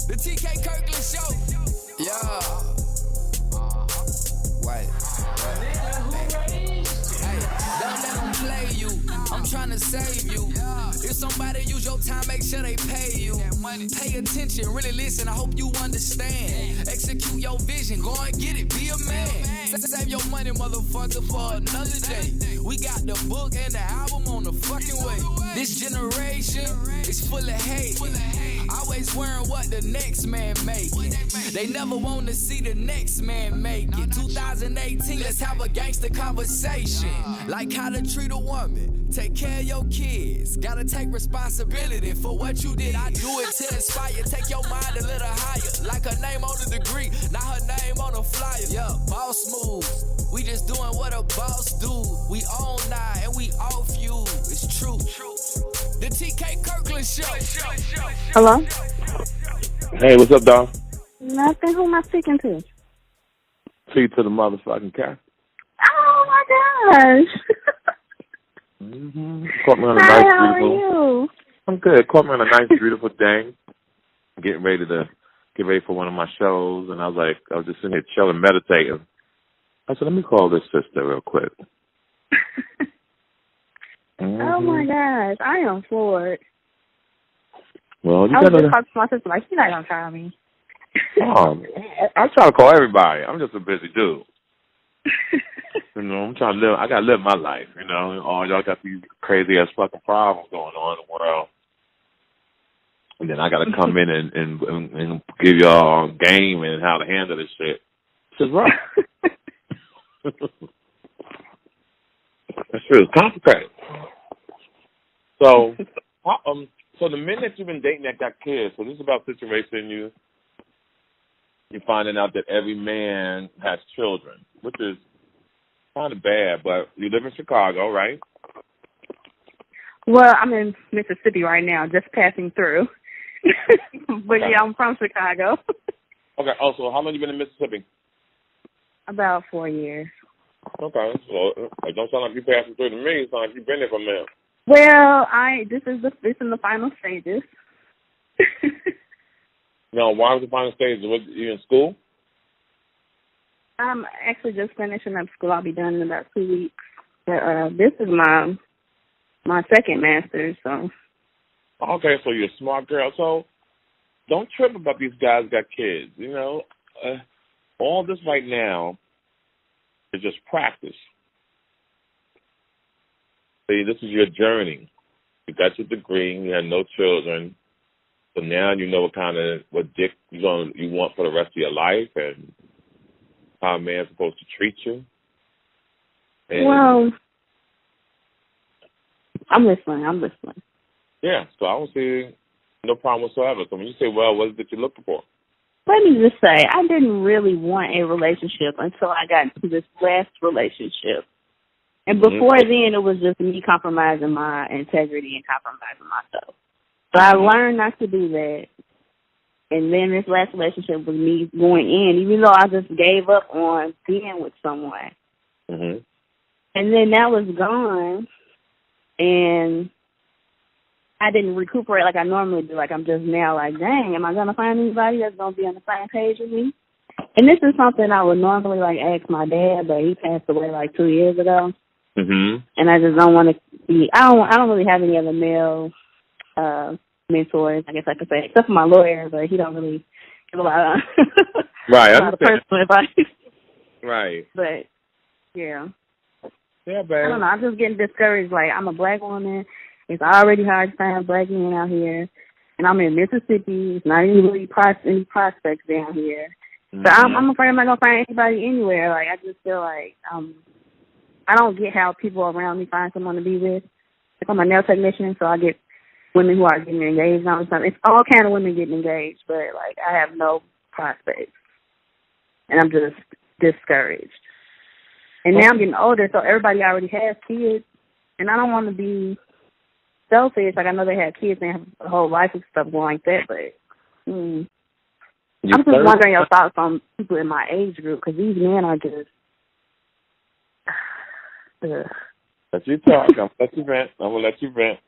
The TK Kirkland Show. Yeah. Wait. Hey, don't let them play you. I'm trying to save you. If somebody use your time, make sure they pay you. Pay attention, really listen. I hope you understand. Execute your vision, go and get it. Be a man. Save your money, motherfucker, for another day. We got the book and the album on the fucking way. This generation is full of hate. Always worrying what the next man make it. They never want to see the next man make it. 2018, let's have a gangster conversation. Like how to treat a woman, take care of your kids. Gotta take responsibility for what you did. I do it to inspire, take your mind a little higher. Like her name on the degree, not her name on a flyer. Yeah, boss moves, we just doing what a boss do. We own now and we off you, it's true. The TK Kirkland Show. Hello? Hey, what's up, dog? Nothing. Who am I speaking to? See to the motherfucking cat. Oh, my gosh. Caught me on a Hi, nice, how beautiful. are you? I'm good. Caught me on a nice, beautiful day. Getting ready for one of my shows, and I was just sitting here chilling, meditating. I said, let me call this sister real quick. Oh, my gosh. I am floored. Well, you I was gotta. just talking to my sister, like, she's not going to try me. I try to call everybody. I'm just a busy dude. You know, I'm trying to live. I gotta live my life. You know, all y'all got these crazy ass fucking problems going on in the world, and then I gotta come in and give y'all game and how to handle this shit. This is rough. That shit is complicated. So, so the men that you've been dating that got kids. So this is about situation you're finding out that every man has children, which is kind of bad, but you live in Chicago, right? Well, I'm in Mississippi right now, just passing through. But, yeah, I'm from Chicago. Okay. Oh, so how long you been in Mississippi? About 4 years. Okay. So it don't sound like you passing through to me. It sounds like you've been there for a minute. Well, this is in the final stages. No, why was the final stage? Was you in school? I'm actually just finishing up school. I'll be done in about 2 weeks. But this is my second master's, so. Okay, so you're a smart girl. So don't trip about these guys got kids. You know, all this right now is just practice. See, this is your journey. You got your degree. You had no children. So now you know what dick you want for the rest of your life and how a man's supposed to treat you. And well, I'm listening. Yeah, so I don't see no problem whatsoever. So when you say, well, what is it you're looking for? Let me just say, I didn't really want a relationship until I got into this last relationship. And before then, it was just me compromising my integrity and compromising myself. So I learned not to do that. And then this last relationship was me going in, even though I just gave up on being with someone. Mm-hmm. And then that was gone. And I didn't recuperate like I normally do. Like, I'm just now like, dang, am I going to find anybody that's going to be on the same page with me? And this is something I would normally, like, ask my dad, but he passed away, like, 2 years ago. Mm-hmm. And I just don't want to be, I don't really have any other male mentors, I guess I could say, except for my lawyer, but he don't really give a lot of, right, a lot of personal advice. Right. But, yeah. Yeah, babe. I don't know. I'm just getting discouraged. Like, I'm a black woman. It's already hard to find black men out here. And I'm in Mississippi. It's not even really any prospects down here. Mm-hmm. So I'm afraid I'm not going to find anybody anywhere. Like, I just feel like I don't get how people around me find someone to be with. Like, I'm a nail technician, so I get women who are getting engaged and all this stuff. It's all kind of women getting engaged, but, like, I have no prospects. And I'm just discouraged. And now I'm getting older, so everybody already has kids. And I don't want to be selfish. Like, I know they have kids and they have a whole life of stuff going like that, but I'm just wondering your thoughts on people in my age group, because these men are just... Let you talk. I'm gonna let you vent.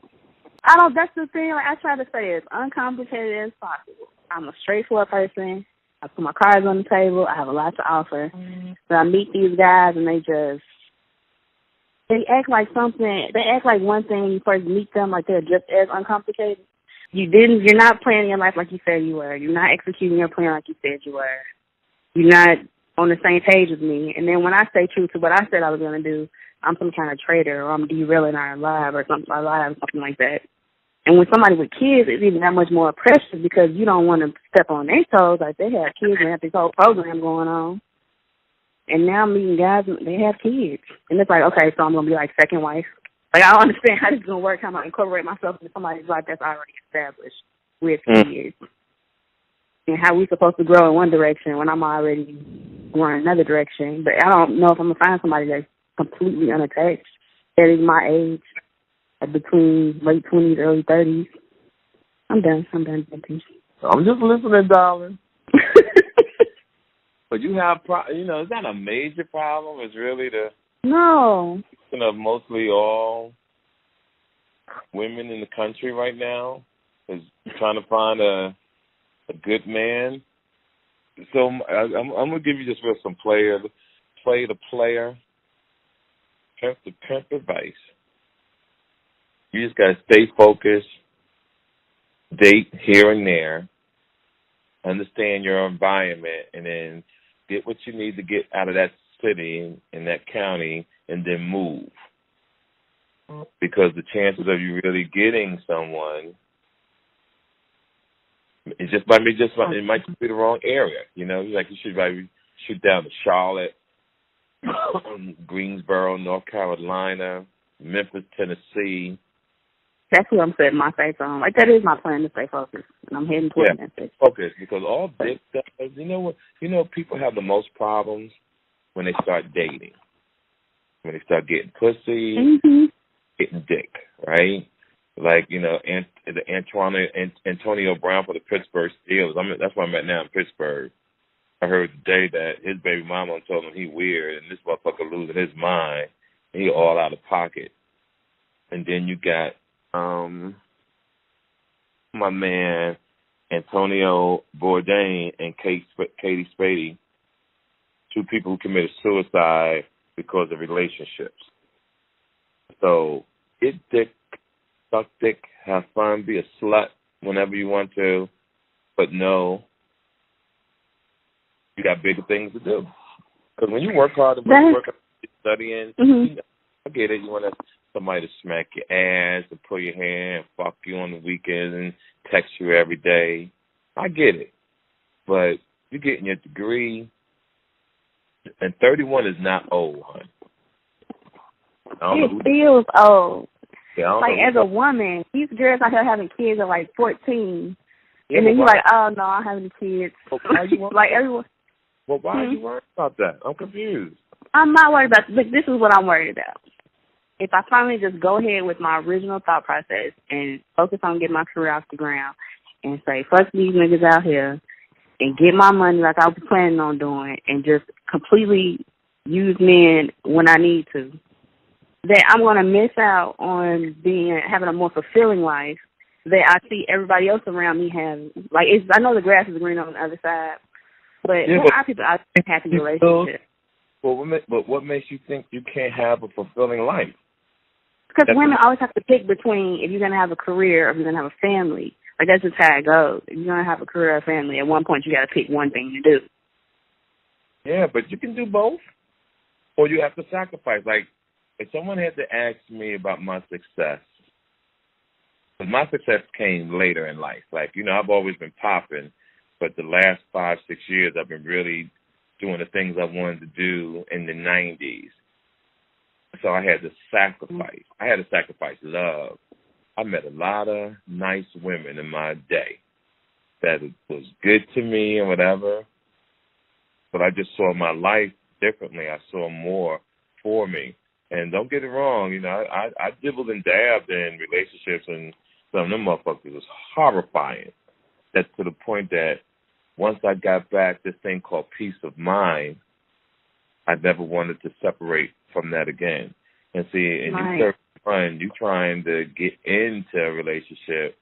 That's the thing. Like, I try to say as uncomplicated as possible. I'm a straightforward person. I put my cards on the table. I have a lot to offer. So I meet these guys, and they act like something. They act like one thing when you first meet them, like they're just as uncomplicated. You're not planning your life like you said you were. You're not executing your plan like you said you were. You're not on the same page with me. And then when I stay true to what I said I was going to do, I'm some kind of traitor, or I'm derailing our lives or something like that. And when somebody with kids, it's even that much more precious because you don't want to step on their toes. Like, they have kids and have this whole program going on. And now I'm meeting guys, they have kids. And it's like, okay, so I'm going to be like second wife. Like, I don't understand how this is going to work, how I'm going to incorporate myself into somebody's life that's already established with kids. And how we supposed to grow in one direction when I'm already going another direction. But I don't know if I'm going to find somebody that's completely unattached, that is my age, between late 20s, early 30s. I'm done. Thank I'm just listening, darling. But you have, is that a major problem? Is really No. Of mostly all women in the country right now is trying to find a good man. So I'm gonna give you just some play the player, pimp the pimp advice. You just gotta stay focused, date here and there, understand your environment, and then get what you need to get out of that city and that county, and then move. Because the chances of you really getting someone, it might be the wrong area. Like you should probably shoot down to Charlotte, Greensboro, North Carolina, Memphis, Tennessee. That's what I'm setting my face on. Like, that is my plan, to stay focused. And I'm heading towards Memphis. Focus, because all dick does, people have the most problems when they start dating. When they start getting pussy, getting dick, right? Like, Antonio Brown for the Pittsburgh Steelers. That's where I'm at now in Pittsburgh. I heard today that his baby mama told him he weird, and this motherfucker losing his mind. He all out of pocket. And then you got my man Antonio Bourdain and Katie Spady, two people who committed suicide because of relationships. So get dick, suck dick, have fun, be a slut whenever you want to, but no, you got bigger things to do. Because when you work hard and work hard, studying, I get it. You want somebody to smack your ass and pull your hair and fuck you on the weekends and text you every day. I get it. But you're getting your degree, and 31 is not old, hon. It feels old. Yeah, like, as a woman, these girls out here having kids at like 14, and then you're like, oh, no, I don't have any kids. Like, everyone. Well, why are you worried about that? I'm confused. I'm not worried about it. But this is what I'm worried about. If I finally just go ahead with my original thought process and focus on getting my career off the ground and say, fuck these niggas out here and get my money like I was planning on doing and just completely use men when I need to, that I'm going to miss out on having a more fulfilling life that I see everybody else around me having. Like, I know the grass is green on the other side, but there are people out there happy relationships. Well, what makes you think you can't have a fulfilling life? Because women always have to pick between if you're going to have a career or if you're going to have a family. Like, that's just how it goes. If you're going to have a career or a family, at one point you got to pick one thing to do. Yeah, but you can do both. Or you have to sacrifice. Like, if someone had to ask me about my success, because my success came later in life. Like, I've always been popping, but the last 5-6 years I've been really doing the things I wanted to do in the 90s. So I had to sacrifice. I had to sacrifice love. I met a lot of nice women in my day that was good to me and whatever, but I just saw my life differently. I saw more for me. And don't get it wrong, I dibbled and dabbed in relationships, and some of them motherfuckers was horrifying. That's to the point that once I got back this thing called peace of mind, I never wanted to separate from that again. And see, and you trying to get into a relationship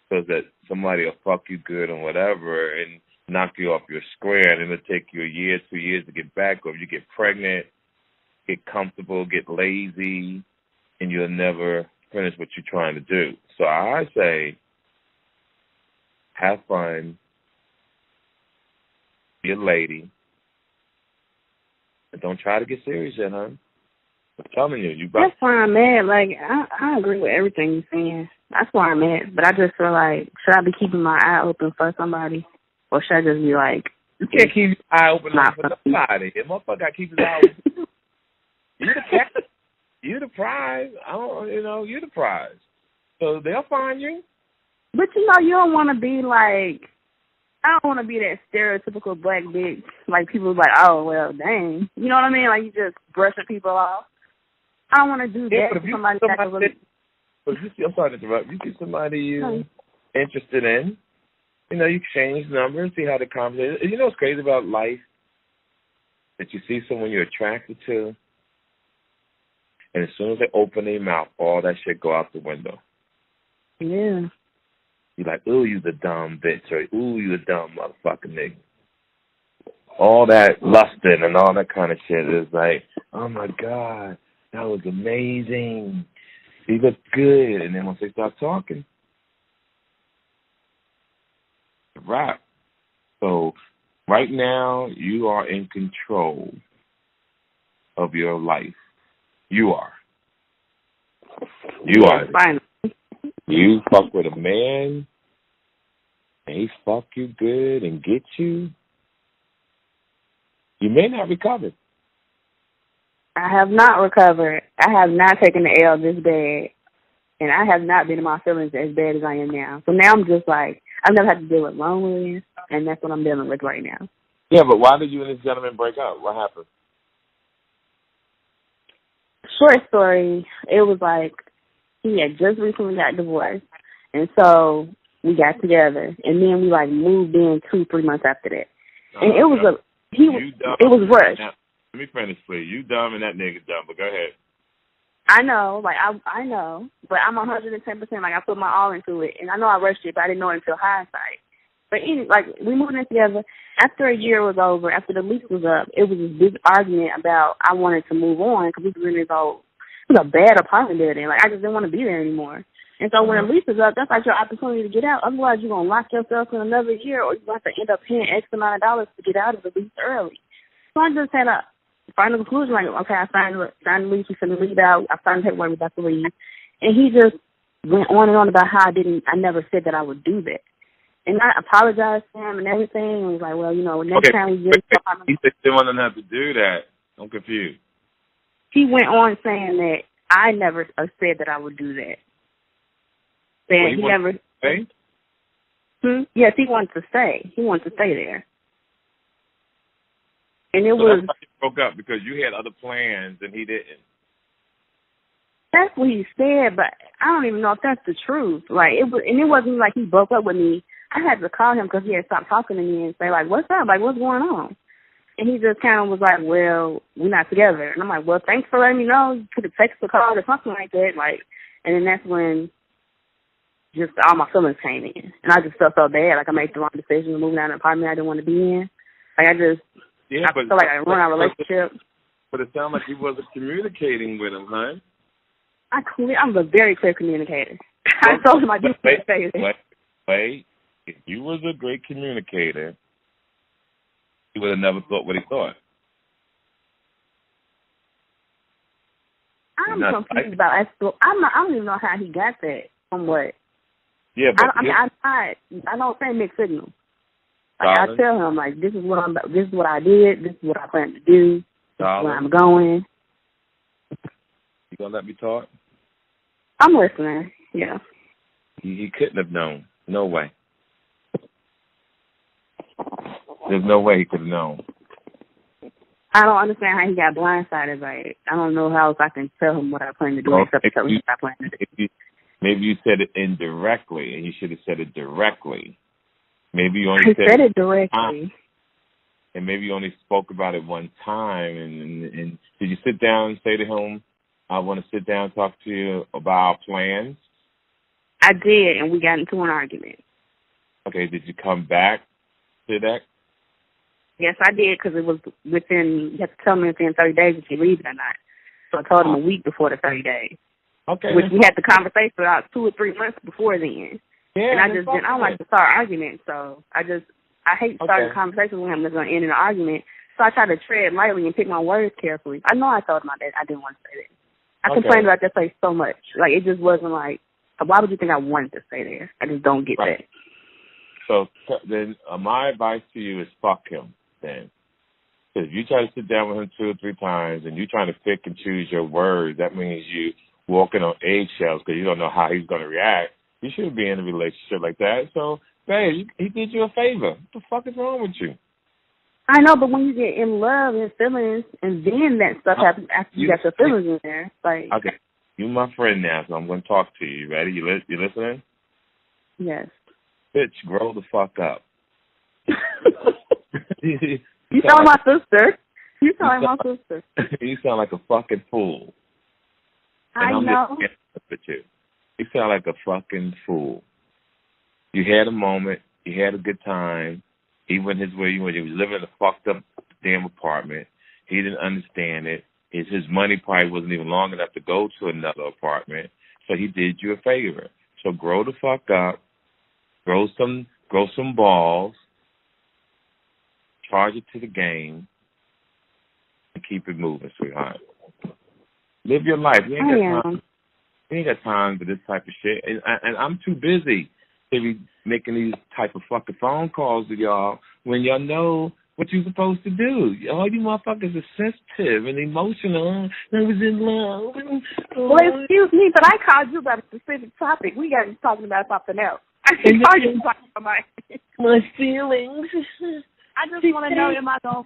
so that somebody will fuck you good and whatever and knock you off your square, and it'll take you a year, 2 years to get back, or if you get pregnant, get comfortable, get lazy, and you'll never finish what you're trying to do. So I say, have fun, be a lady, and don't try to get serious yet, huh? I'm telling you, That's why I'm mad. Like, I agree with everything you're saying. That's why I'm mad. But I just feel like, should I be keeping my eye open for somebody? Or should I just be like... You can't keep your eye open for somebody. If motherfucker got to keep his eye open. You're the cat. You're the prize. You're the prize. So they'll find you. But, you don't want to be like... I don't want to be that stereotypical black bitch. Like, people like, oh, well, dang. You know what I mean? Like, you just brushing people off. I don't want to do that to somebody that really... But I'm sorry to interrupt. You see somebody you're interested in, you exchange numbers, see how the conversation... You know what's crazy about life? That you see someone you're attracted to, and as soon as they open their mouth, all that shit go out the window. Yeah. You're like, ooh, you the dumb bitch, or ooh, you the dumb motherfucking nigga. All that lusting and all that kind of shit is like, oh my God, that was amazing. He looked good. And then once they start talking, right. So right now, you are in control of your life. You are. You are. Fine. You fuck with a man, and he fuck you good and get you. You may not recover. I have not recovered. I have not taken the L this bad. And I have not been in my feelings as bad as I am now. So now I'm just like, I've never had to deal with loneliness, and that's what I'm dealing with right now. Yeah, but why did you and this gentleman break up? What happened? Short story, it was like he had just recently got divorced. And so we got together. And then we, moved in 2-3 months after that. And it was it was rushed. Now, let me finish, please. You dumb and that nigga dumb, but go ahead. I know, I know, but I'm 110%, I put my all into it, and I know I rushed it, but I didn't know it until hindsight. But we moved in together. After a year was over, after the lease was up, it was this big argument about I wanted to move on because we were in this it was a bad apartment building. I just didn't want to be there anymore. And so when the lease is up, that's your opportunity to get out. Otherwise, you're going to lock yourself in another year, or you're going to have to end up paying X amount of dollars to get out of the lease early. So I just had a final conclusion, okay, I signed the lease, we finna leave out, I signed the paperwork, we're about to leave. And he just went on and on about how I never said that I would do that. And I apologized to him and everything, and was like, well, next time we get... He said he didn't have to do that. I'm confused. He went on saying that I never said that I would do that. That he never... Stay? Yes, he wanted to stay. He wanted to stay there. And that's why you broke up, because you had other plans and he didn't. That's what he said, but I don't even know if that's the truth. It wasn't like he broke up with me. I had to call him because he had stopped talking to me and say, what's up? What's going on? And he just kind of was like, well, we're not together. And I'm like, well, thanks for letting me know. You could have texted or called or something like that. And then that's when just all my feelings came in. And I just felt so bad. I made the wrong decision moving out of an apartment I didn't want to be in. I feel like I ruined our relationship. But it sounded like he wasn't communicating with him, huh? I'm a very clear communicator. I told him I didn't say that. Wait. If you was a great communicator, he would have never thought what he thought. I'm confused about it. I don't even know how he got that from what. Yeah, but I don't say mixed signals. I tell him this is what I did. This is what I plan to do. This is where I'm going. You gonna let me talk? I'm listening. Yeah. He couldn't have known. No way. There's no way he could have known. I don't understand how he got blindsided. I don't know how else I can tell him what I plan to do except tell him what I plan to do. Maybe you said it indirectly, and you should have said it directly. Maybe you only said it directly. And maybe you only spoke about it one time. And did you sit down and say to him, I want to sit down and talk to you about our plans? I did, and we got into an argument. Okay, did you come back to that? Yes, I did, because it was within, you have to tell me within 30 days if you're leaving or not. So I told him a week before the 30 days. Okay. Which we had the conversation about 2 or 3 months before then. Yeah, and I just didn't, I don't like to start arguments, so I hate starting conversations with him that's going to end in an argument. So I try to tread lightly and pick my words carefully. I know I told him that I didn't want to say that. I complained about that place so much. Like, it just wasn't like, why would you think I wanted to stay there? I just don't get that. So then my advice to you is fuck him then. Because if you try to sit down with him 2 or 3 times and you're trying to pick and choose your words, that means you walking on eggshells because you don't know how he's going to react. You shouldn't be in a relationship like that. So, babe, he did you a favor. What the fuck is wrong with you? I know, but when you get in love and feelings, and then that stuff happens after you got your feelings in there, like... Okay. You're my friend now, so I'm going to talk to you. Ready? You listening? Yes. Bitch, grow the fuck up. You sound like my sister. You sound like my sister. You sound like a fucking fool. I know. With you. You sound like a fucking fool. You had a moment. You had a good time. He went his way. You was living in a fucked up damn apartment. He didn't understand it. His money probably wasn't even long enough to go to another apartment. So he did you a favor. So grow the fuck up. Grow some balls. Charge it to the game. And keep it moving, sweetheart. Live your life. You ain't got time for this type of shit. And I'm too busy to be making these type of fucking phone calls to y'all when y'all know what you're supposed to do. All you motherfuckers are sensitive and emotional. I was in love. Well, excuse me, but I called you about a specific topic. We got to be talking about something else. I didn't call you talking about my feelings. I just want to know, am I going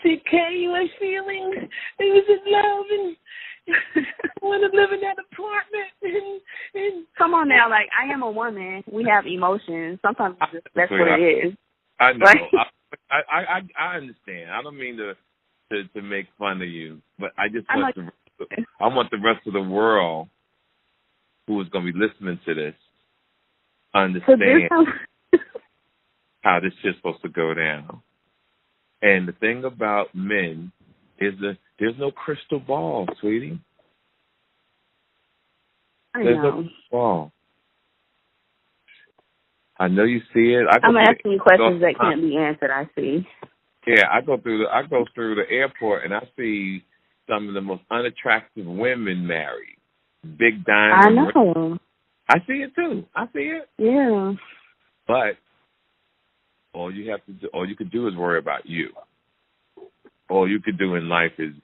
TK, my feelings. I was in love and I want to live in that apartment. And come on now, like, I am a woman. We have emotions. Sometimes that's what it is. I know. I understand. I don't mean to make fun of you, but I just want the rest of the world who is going to be listening to this understand how this shit's supposed to go down. And the thing about men is that there's no crystal ball, sweetie. There's no crystal ball. I know you see it. I'm asking you questions that can't be answered. I see. Yeah, I go through the airport and I see some of the most unattractive women married. Big diamonds. I know. I see it too. I see it. Yeah. But all you could do is worry about you. All you could do in life is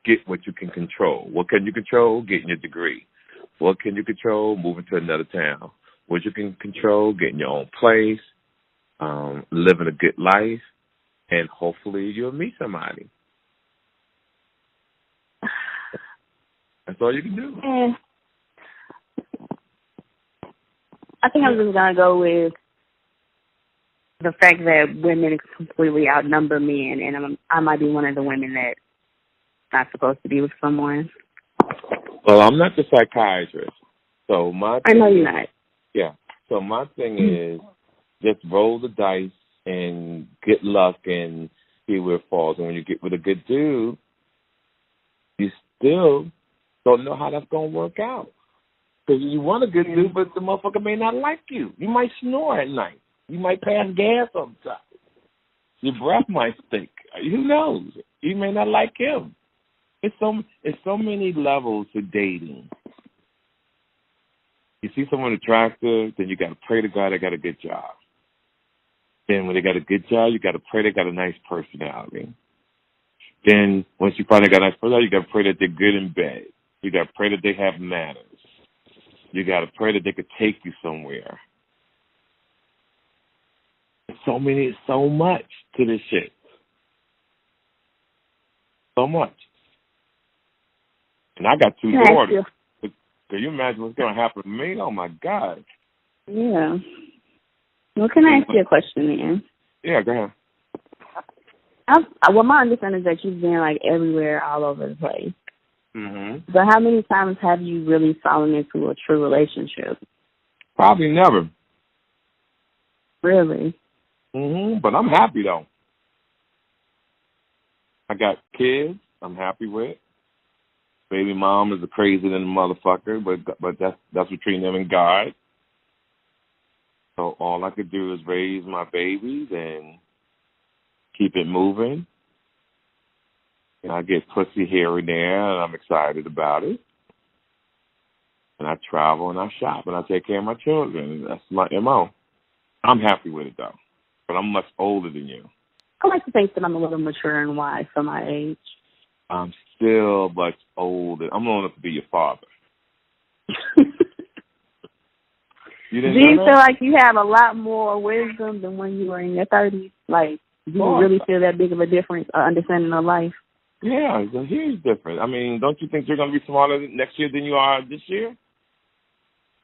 get what you can control. What can you control? Getting your degree. What can you control? Moving to another town. What you can control? Getting your own place, living a good life, and hopefully you'll meet somebody. That's all you can do. I think I'm just going to go with the fact that women completely outnumber men, and I might be one of the women that's not supposed to be with someone. Well, I'm not the psychiatrist, so I know you're not. Yeah, so my thing is just roll the dice and get luck and see where it falls. And when you get with a good dude, you still don't know how that's going to work out. Because you want a good dude, but the motherfucker may not like you. You might snore at night. You might pass gas sometimes. Your breath might stink. Who knows? You may not like him. It's so many levels to dating. You see someone attractive, then you got to pray to God they got a good job. Then when they got a good job, you got to pray they got a nice personality. Then once you find they got a nice personality, you got to pray that they're good in bed. You got to pray that they have manners. You got to pray that they could take you somewhere. So much to this shit. So much. And I got 2 daughters. Can you imagine what's going to happen to me? Oh, my God. Yeah. Well, can I ask you a question, then? Yeah, go ahead. Well, my understanding is that you've been, like, everywhere, all over the place. Mm-hmm. But how many times have you really fallen into a true relationship? Probably never. Really? But I'm happy though. I got kids. I'm happy with. Baby mom is a crazy than a motherfucker, but that's between them and God. So all I could do is raise my babies and keep it moving. And I get pussy here and there, and I'm excited about it. And I travel and I shop and I take care of my children. That's my MO. I'm happy with it though, but I'm much older than you. I like to think that I'm a little mature and wise for my age. I'm still much older. I'm old enough to be your father. Do you feel like you have a lot more wisdom than when you were in your 30s? Like, do you really feel that big of a difference, understanding of life? Yeah, it's a huge difference. I mean, don't you think you're going to be smarter next year than you are this year?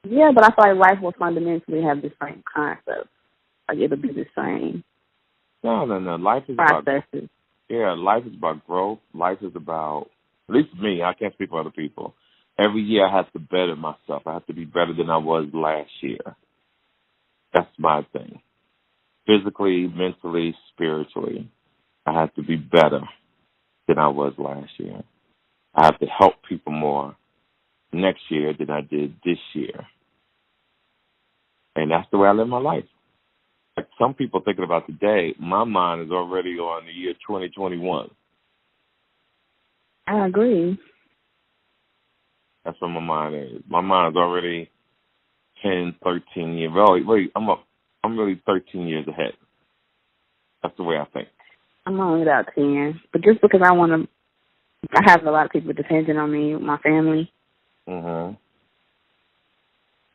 Yeah, but I feel like life will fundamentally have the same concept. Like, it'll be the same. No. Life is processes. Life is about growth. Life is about, at least me, I can't speak for other people. Every year I have to better myself. I have to be better than I was last year. That's my thing. Physically, mentally, spiritually, I have to be better than I was last year. I have to help people more next year than I did this year. And that's the way I live my life. Like some people thinking about today, my mind is already on the year 2021. I agree. That's what my mind is. My mind is already 10, 13 years old. Wait, I'm really 13 years ahead. That's the way I think. I'm only about 10. But just because I have a lot of people depending on me, my family. Mm-hmm.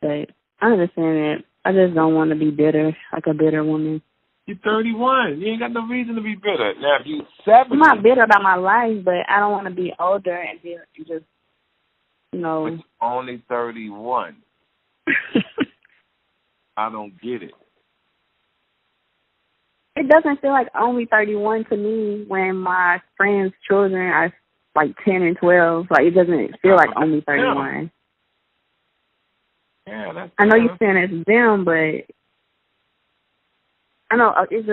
But I understand it. I just don't want to be bitter, like a bitter woman. You're 31. You ain't got no reason to be bitter. Now, if you're 70. I'm not bitter about my life, but I don't want to be older and just, But you're only 31. I don't get it. It doesn't feel like only 31 to me when my friends' children are like 10 and 12. Like, it doesn't feel like only 31. Yeah, that's. I know you're saying it's them, but I know it's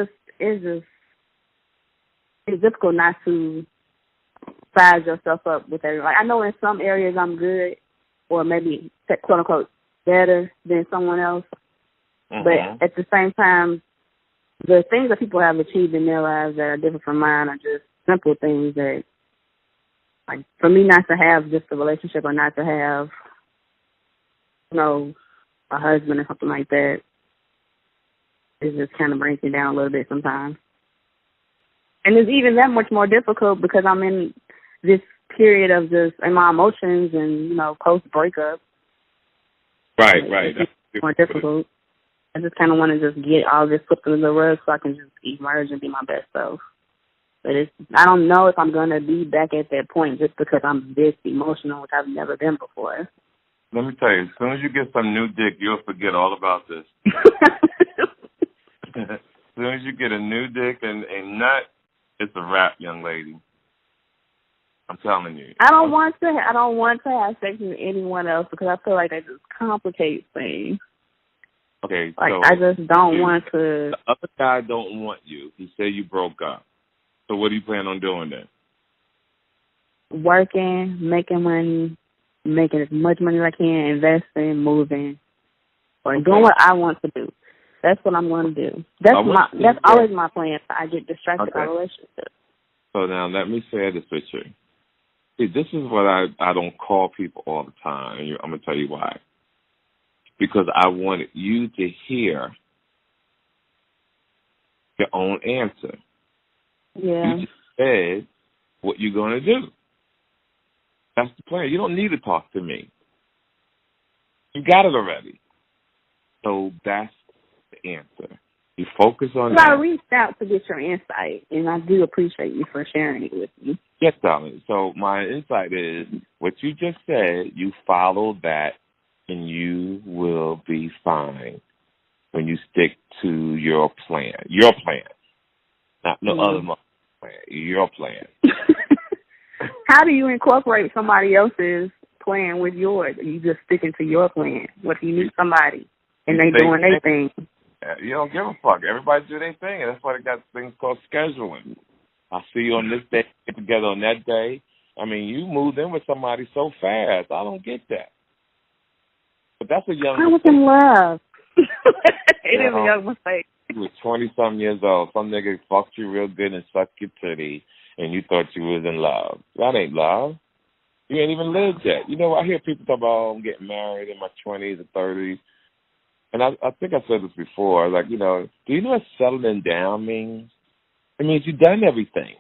difficult not to size yourself up with everyone. Like, I know in some areas I'm good, or maybe quote unquote better than someone else, but at the same time, the things that people have achieved in their lives that are different from mine are just simple things that, like, for me not to have just a relationship or not to have, a husband or something like that, it just kind of brings me down a little bit sometimes. And it's even that much more difficult because I'm in this period of just in my emotions and, post-breakup. Right. It's more difficult. I just kind of want to just get all this slipped under the rug so I can just emerge and be my best self. But I don't know if I'm going to be back at that point just because I'm this emotional, which I've never been before. Let me tell you, as soon as you get some new dick, you'll forget all about this. As soon as you get a new dick and a nut, it's a wrap, young lady. I'm telling you. I don't want to have sex with anyone else because I feel like that just complicates things. Okay, like, so I just don't want to. The other guy don't want you. He said you broke up. So what do you plan on doing then? Working, making money, making as much money as I can, investing, moving, or doing what I want to do. That's what I'm going to do. That's always my plan. I get distracted by relationships. So now let me say this with you. See, this is what I don't call people all the time, and I'm going to tell you why. Because I wanted you to hear your own answer. Yeah. You just said what you're going to do. That's the plan. You don't need to talk to me. You got it already. So that's the answer. You focus on that. I reached out to get your insight, and I do appreciate you for sharing it with me. Yes, darling. So my insight is what you just said, you follow that, and you will be fine when you stick to your plan. Your plan. Not no other plan. Your plan. How do you incorporate somebody else's plan with yours? Are you just sticking to your plan? What if you meet somebody and they doing their thing? You don't give a fuck. Everybody do their thing, and that's why they got things called scheduling. I see you on this day, get together on that day. I mean, you moved in with somebody so fast. I don't get that. But that's a young mistake. I was in love. It is a young mistake. You were 20-something years old. Some nigga fucked you real good and sucked your titty, and you thought you was in love. That ain't love. You ain't even lived yet. You know, I hear people talk about, oh, I'm getting married in my 20s or 30s. And I think I said this before. Like, you know, do you know what settling down means? It means you've done everything.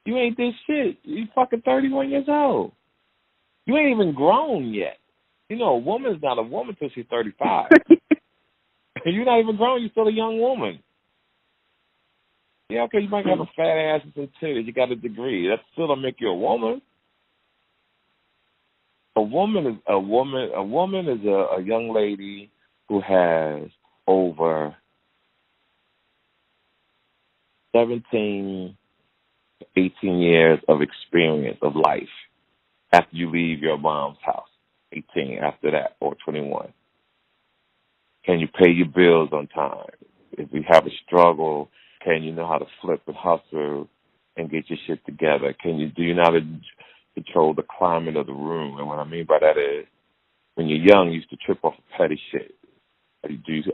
You ain't this shit. You fucking 31 years old. You ain't even grown yet. You know, a woman's not a woman till she's 35. You're not even grown. You're still a young woman. Yeah, okay, you might have a fat ass and some titties. You got a degree. That still don't make you a woman. A woman is a young lady who has over 17 to 18 years of experience of life after you leave your mom's house. 18 after that, or 21. Can you pay your bills on time? If you have a struggle, can you know how to flip and hustle and get your shit together? Do you know how to control the climate of the room? And what I mean by that is, when you're young, you used to trip off petty shit. Are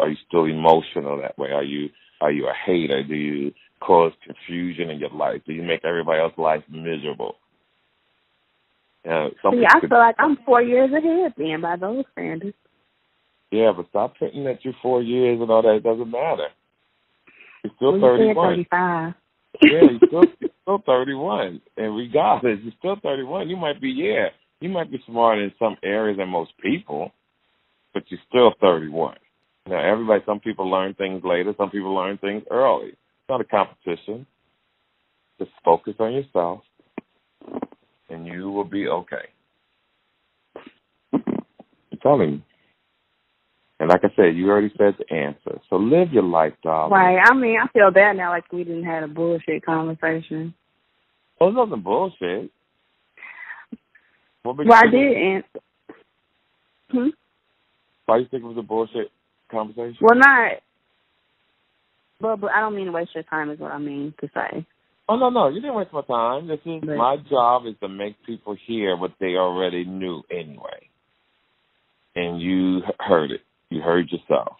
you still emotional that way? Are you a hater? Do you cause confusion in your life? Do you make everybody else's life miserable? I feel like I'm 4 years ahead then by those standards. Yeah, but stop putting that you're 4 years and all that. It doesn't matter. You're still 31. 35. Yeah, you're still 31. And regardless, you're still 31. You might be smarter in some areas than most people, but you're still 31. Now, some people learn things later. Some people learn things early. It's not a competition. Just focus on yourself, and you will be okay. I'm telling you. And like I said, you already said the answer. So live your life, darling. Right. I mean, I feel bad now like we didn't have a bullshit conversation. Oh, it wasn't bullshit. Well, I did answer. Why do you think it was a bullshit conversation? Well, not. But I don't mean to waste your time is what I mean to say. Oh, no. You didn't waste my time. My job is to make people hear what they already knew anyway. And you heard it. You heard yourself.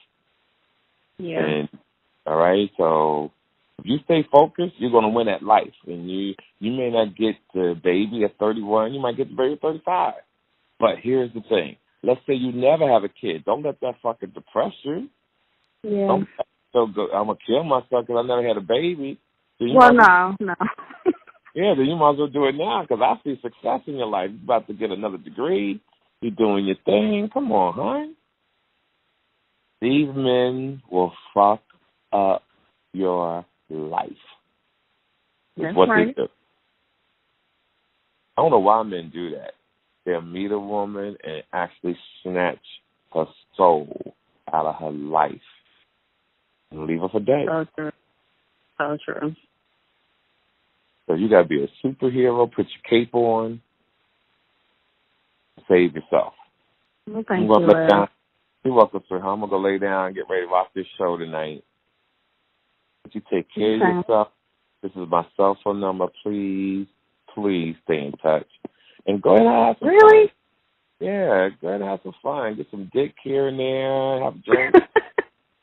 Yeah. And, all right, so if you stay focused, you're going to win at life. And you may not get the baby at 31. You might get the baby at 35. But here's the thing. Let's say you never have a kid. Don't let that fucking depress you. Yeah. I'm going to kill myself because I never had a baby. So no. Yeah, then you might as well do it now because I see success in your life. You're about to get another degree. You're doing your thing. Come on, hon. These men will fuck up your life. That's what right. They do. I don't know why men do that. They'll meet a woman and actually snatch her soul out of her life and leave her for dead. So true. So you got to be a superhero, put your cape on, save yourself. Well, thank you. You're welcome, sir. I'm going to go lay down and get ready to watch this show tonight. But you take care of yourself. This is my cell phone number. Please stay in touch. And go ahead and have some fun. Yeah, go ahead and have some fun. Get some dick here and there. Have a drink.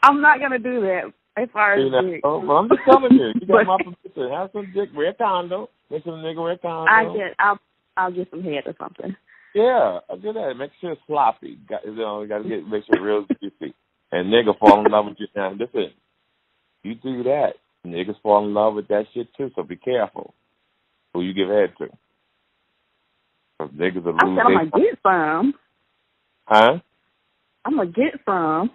I'm not going to do that as far as dick. Well, I'm just telling you. You got my permission. Have some dick. Wear a condom. Make some nigga wear a condom. I'll get some head or something. Yeah, I'll do that. Make sure it's sloppy. Got to make sure it's real juicy. And nigga fall in love with you now. Listen, you do that, niggas fall in love with that shit too. So be careful who you give head to. Cause niggas are losing. I'm gonna get some. Huh? I'm gonna get some.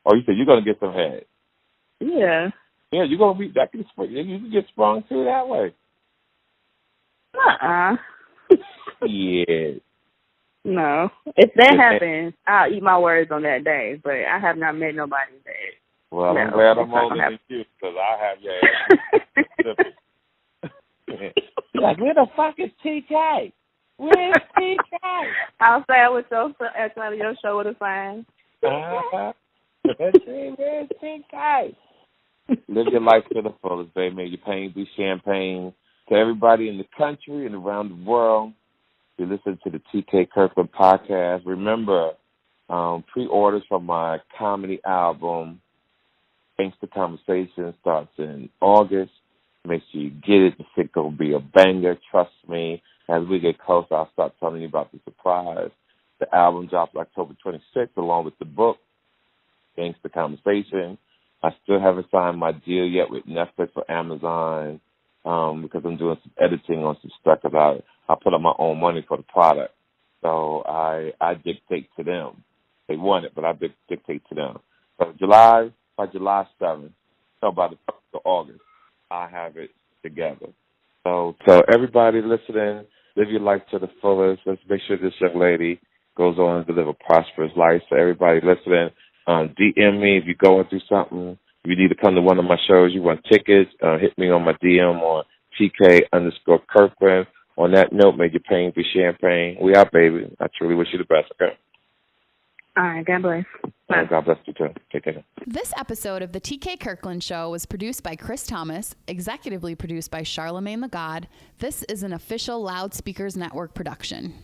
Oh, you said you're gonna get some head. Yeah. Yeah, you're gonna be. That can you can get sprung too that way. Yeah. No. If that happens, I'll eat my words on that day. But I have not met nobody that. Well, I'm glad I'm older than you because I have your ass. Like, where the fuck is TK? Where's TK? I'll say I was so at your show with a sign. TK. Live your life to the fullest, baby. May your pain be champagne. To everybody in the country and around the world, you listen to the TK Kirkland podcast. Remember, pre-orders for my comedy album, Thanks to Conversation, starts in August. Make sure you get it. The shit gonna be a banger. Trust me. As we get closer, I'll start telling you about the surprise. The album drops October 26th, along with the book, Thanks to Conversation. I still haven't signed my deal yet with Netflix or Amazon because I'm doing some editing on some stuff because I put up my own money for the product. So I dictate to them. They want it, but I dictate to them. So by July 7th, so by the 1st of August, I have it together. So everybody listening, live your life to the fullest. Let's make sure this young lady goes on to live a prosperous life. So everybody listening, DM me if you're going through something. If you need to come to one of my shows, you want tickets, hit me on my DM on TK_Kirkland. On that note, may your pain be champagne. We out, baby. I truly wish you the best, okay? All right, God bless. Bye. God bless you, too. Take care. This episode of the TK Kirkland Show was produced by Chris Thomas, executively produced by Charlemagne the God. This is an official Loudspeakers Network production.